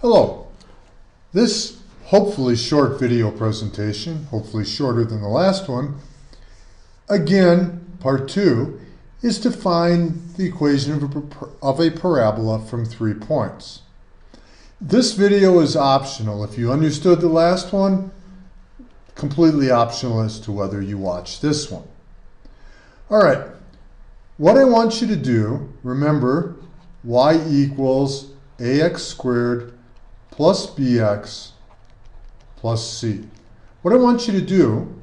Hello. This hopefully short video presentation, hopefully shorter than the last one, again, part 2, is to find the equation of a parabola from 3 points. This video is optional. If you understood the last one, completely optional as to whether you watch this one. All right, what I want you to do, remember, y equals ax squared plus bx plus c. What I want you to do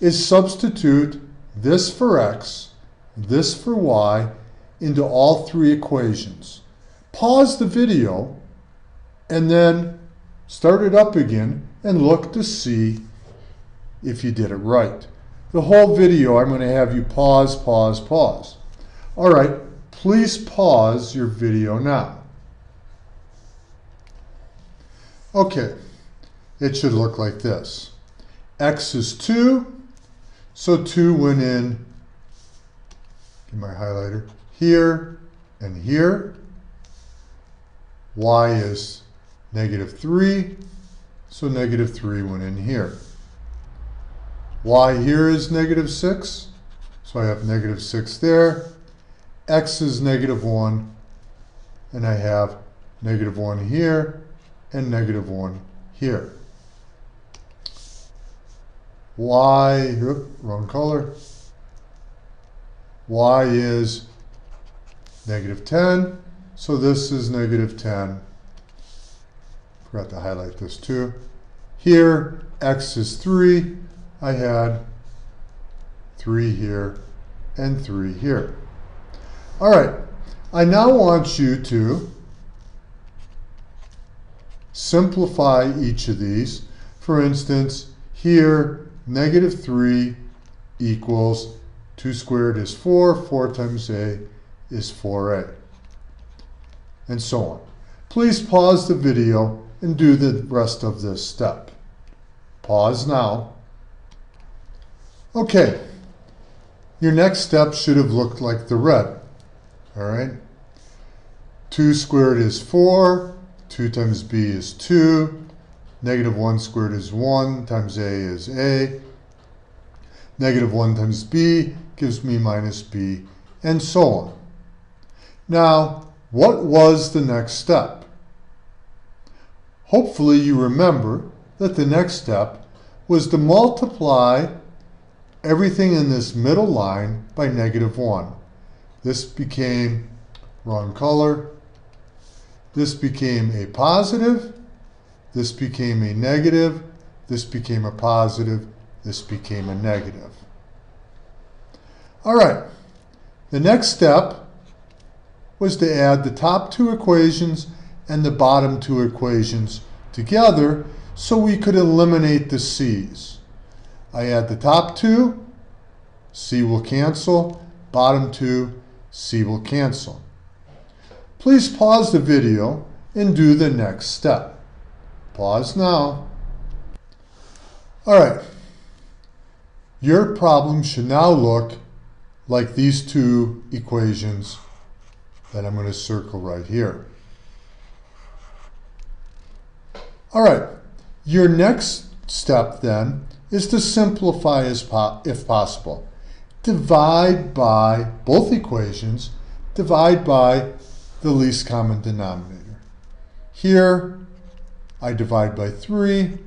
is substitute this for x, this for y, into all 3 equations. Pause the video and then start it up again and look to see if you did it right. The whole video I'm going to have you pause. All right, please pause your video now. Okay, it should look like this. X is 2, so 2 went in, get my highlighter, here and here. Y is -3, so -3 went in here. Y here is -6, so I have -6 there. X is -1, and I have -1 here and -1 here. Y, wrong color. Y is -10, so this is -10. Forgot to highlight this too. Here, X is 3. I had 3 here and 3 here. All right, I now want you to simplify each of these. For instance, here, -3 equals 2 squared is 4, 4 times a is 4a, and so on. Please pause the video and do the rest of this step. Pause now. Okay, your next step should have looked like the red, all right? 2 squared is 4, 2 times b is 2, -1 squared is 1, times a is a, -1 times b gives me -b, and so on. Now, what was the next step? Hopefully you remember that the next step was to multiply everything in this middle line by -1. This became, wrong color, this became a positive, this became a negative, this became a positive, this became a negative. All right, the next step was to add the top 2 equations and the bottom 2 equations together so we could eliminate the c's. I add the top 2, c will cancel, bottom 2, c will cancel. Please pause the video and do the next step. Pause now. All right, your problem should now look like these 2 equations that I'm going to circle right here. All right, your next step then is to simplify if possible. Divide by both equations, divide by the least common denominator. Here, I divide by 3,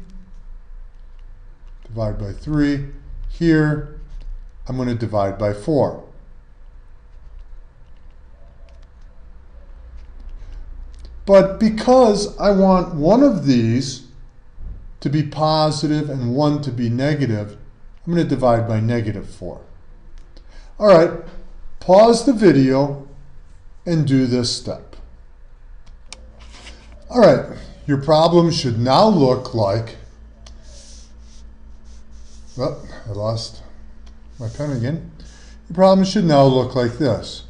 divide by 3. Here, I'm going to divide by 4. But because I want one of these to be positive and one to be negative, I'm going to divide by -4. All right, pause the video and do this step. All right, your problem should now look like, well, I lost my pen again. Your problem should now look like this.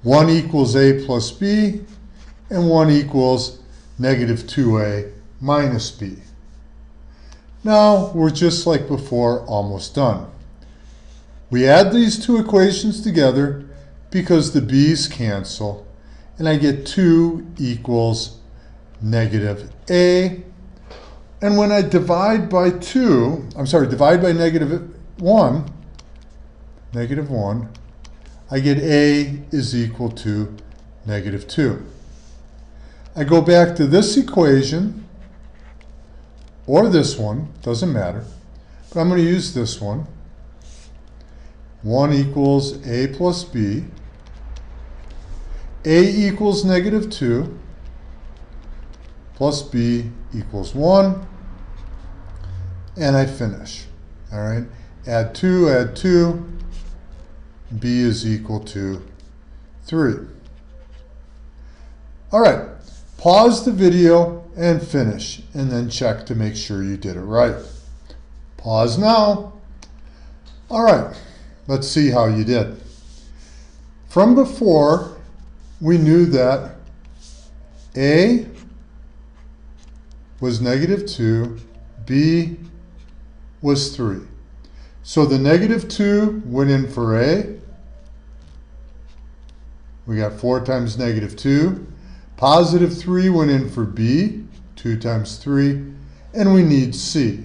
1 equals a plus b, and 1 equals -2a minus b. Now, we're just like before, almost done. We add these 2 equations together because the b's cancel, and I get 2 equals negative a. And when I divide by divide by negative 1, I get a is equal to negative 2. I go back to this equation, or this one, doesn't matter, but I'm going to use this one. 1 equals a plus b. A equals negative 2 plus b equals 1. And I finish. All right, add 2, b is equal to 3. All right, pause the video and finish, and then check to make sure you did it right. Pause now. All right, let's see how you did. From before, we knew that a was negative 2, b was 3. So the negative 2 went in for a. We got 4 times negative 2. Positive 3 went in for b, 2 times 3. And we need c.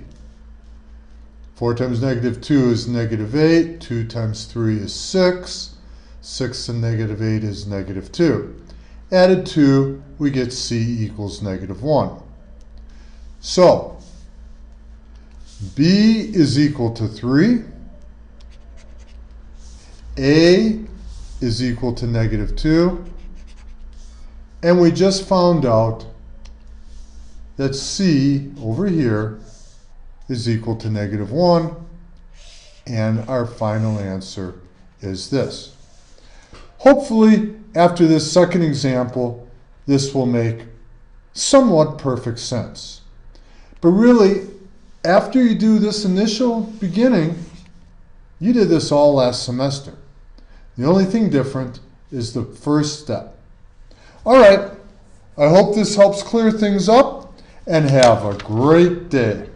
4 times negative 2 is negative 8. 2 times 3 is 6. 6 and negative 8 is negative 2. Added 2, we get c equals negative 1. So, b is equal to 3. A is equal to negative 2. And we just found out that c over here is equal to negative 1. And our final answer is this. Hopefully, after this second example, this will make somewhat perfect sense. But really, after you do this initial beginning, you did this all last semester. The only thing different is the first step. All right, I hope this helps clear things up, and have a great day.